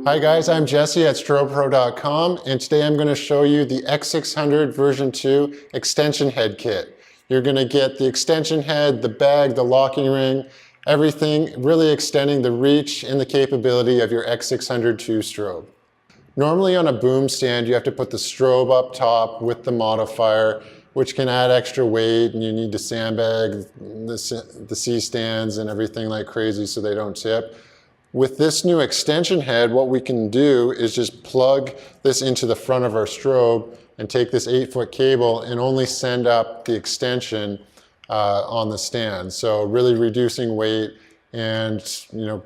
Hi guys, I'm Jesse at Strobepro.com, and today I'm going to show you the X600 version 2 Extension Head Kit. You're going to get the extension head, the bag, the locking ring, everything really extending the reach and the capability of your X600 2 strobe. Normally on a boom stand you have to put the strobe up top with the modifier, which can add extra weight, and you need to sandbag the C-stands and everything like crazy so they don't tip. With this new extension head, what we can do is just plug this into the front of our strobe and take this 8-foot cable and only send up the extension on the stand. So really reducing weight and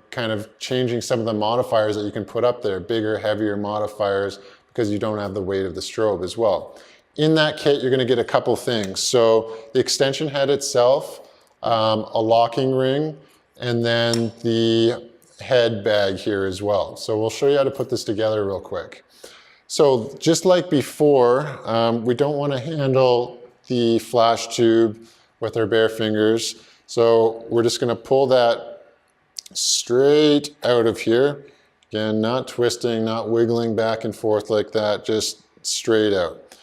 kind of changing some of the modifiers that you can put up there, bigger, heavier modifiers, because you don't have the weight of the strobe as well. In that kit, you're going to get a couple things. So the extension head itself, a locking ring, and then the head bag here as well. So we'll show you how to put this together real quick. So just like before, we don't want to handle the flash tube with our bare fingers. So we're just going to pull that straight out of here. Again, not twisting, not wiggling back and forth like that, just straight out.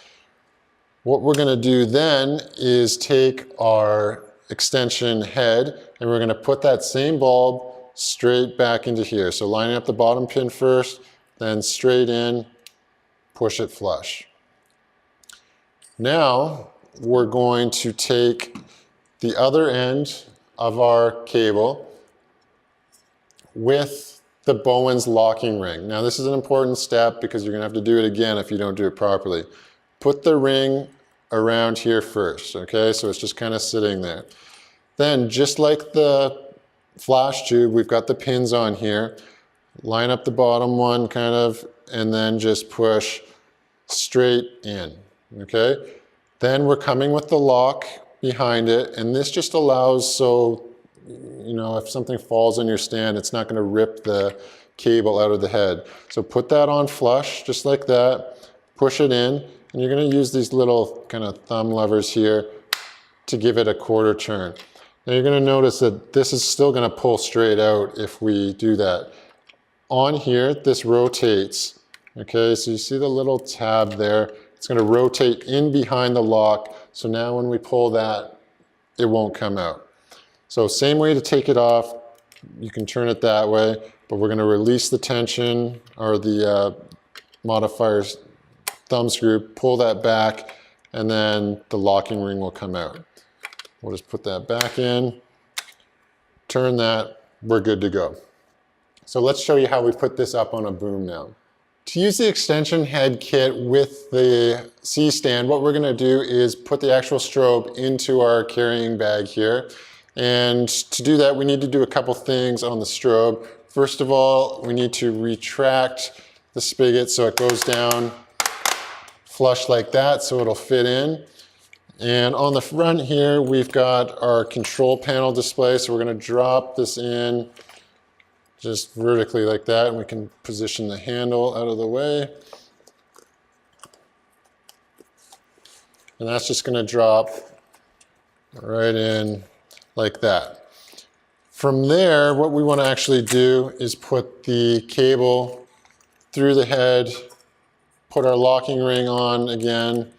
What we're going to do then is take our extension head and we're going to put that same bulb straight back into here. So lining up the bottom pin first, then straight in, push it flush. Now we're going to take the other end of our cable with the Bowens locking ring. Now this is an important step because you're going to have to do it again if you don't do it properly. Put the ring around here first, okay? So it's just kind of sitting there. Then just like the flash tube, we've got the pins on here. Line up the bottom one kind of, and then just push straight in, okay? Then we're coming with the lock behind it, and this just allows so, if something falls on your stand, it's not going to rip the cable out of the head. So put that on flush, just like that, push it in, and you're going to use these little kind of thumb levers here to give it a quarter turn. Now you're going to notice that this is still going to pull straight out if we do that. On here, this rotates, okay? So you see the little tab there? It's going to rotate in behind the lock, so now when we pull that, it won't come out. So same way to take it off, you can turn it that way, but we're going to release the tension or the modifier's thumb screw, pull that back, and then the locking ring will come out. We'll just put that back in, turn that, we're good to go. So let's show you how we put this up on a boom now. To use the extension head kit with the C-stand, what we're going to do is put the actual strobe into our carrying bag here. And to do that, we need to do a couple things on the strobe. First of all, we need to retract the spigot so it goes down flush like that so it'll fit in. And on the front here, we've got our control panel display. So we're going to drop this in just vertically like that. And we can position the handle out of the way. And that's just going to drop right in like that. From there, what we want to actually do is put the cable through the head, put our locking ring on again,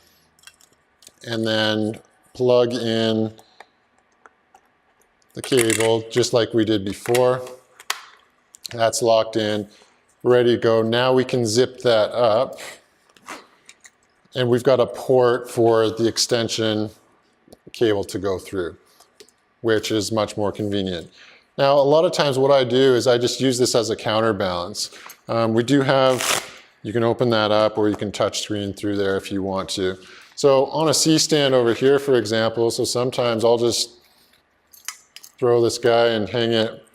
and then plug in the cable just like we did before. That's locked in, ready to go. Now we can zip that up, and we've got a port for the extension cable to go through, which is much more convenient. Now a lot of times what I do is I just use this as a counterbalance. We do have, you can open that up or you can touch screen through there if you want to. So on a C-stand over here, for example, so sometimes I'll just throw this guy and hang it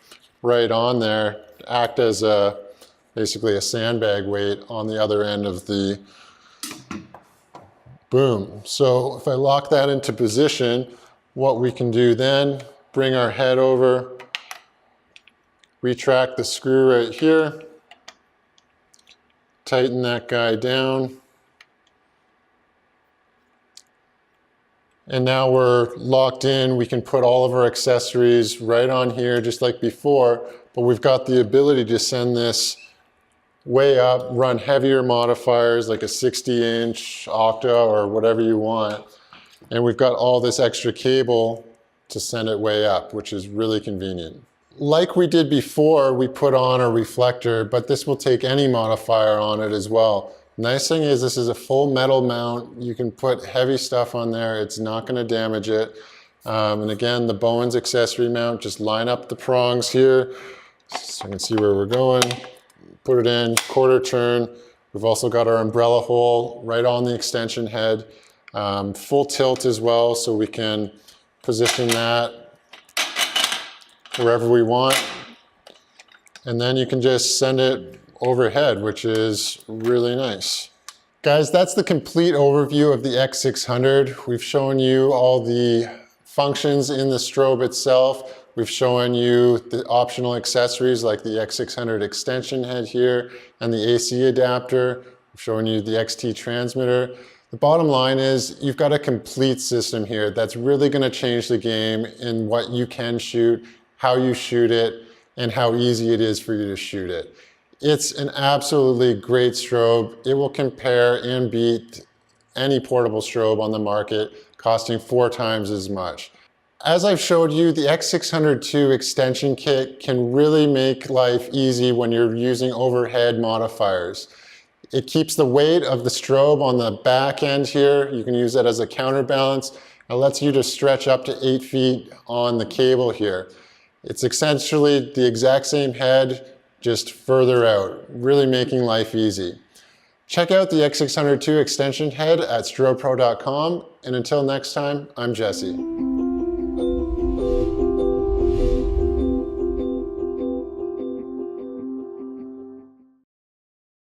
right on there, act as basically a sandbag weight on the other end of the boom. So if I lock that into position, what we can do then, bring our head over, retract the screw right here, tighten that guy down, and now we're locked in. We can put all of our accessories right on here just like before, but we've got the ability to send this way up, run heavier modifiers like a 60-inch octa or whatever you want. And we've got all this extra cable to send it way up, which is really convenient. Like we did before, we put on a reflector, but this will take any modifier on it as well. Nice thing is this is a full metal mount. You can put heavy stuff on there. It's not going to damage it. And again, the Bowens accessory mount, just line up the prongs here so you can see where we're going. Put it in, quarter turn. We've also got our umbrella hole right on the extension head. Full tilt as well, so we can position that wherever we want. And then you can just send it overhead, which is really nice. Guys, that's the complete overview of the X600. We've shown you all the functions in the strobe itself. We've shown you the optional accessories like the X600 extension head here and the AC adapter. We've shown you the XT transmitter. The bottom line is you've got a complete system here that's really going to change the game in what you can shoot, how you shoot it, and how easy it is for you to shoot it. It's an absolutely great strobe. It will compare and beat any portable strobe on the market, costing 4 times as much. As I've showed you, the X600ii Extension Kit can really make life easy when you're using overhead modifiers. It keeps the weight of the strobe on the back end here. You can use that as a counterbalance. It lets you to stretch up to 8 feet on the cable here. It's essentially the exact same head, just further out, really making life easy. Check out the X600ii Extension Head at strobepro.com, and until next time, I'm Jesse.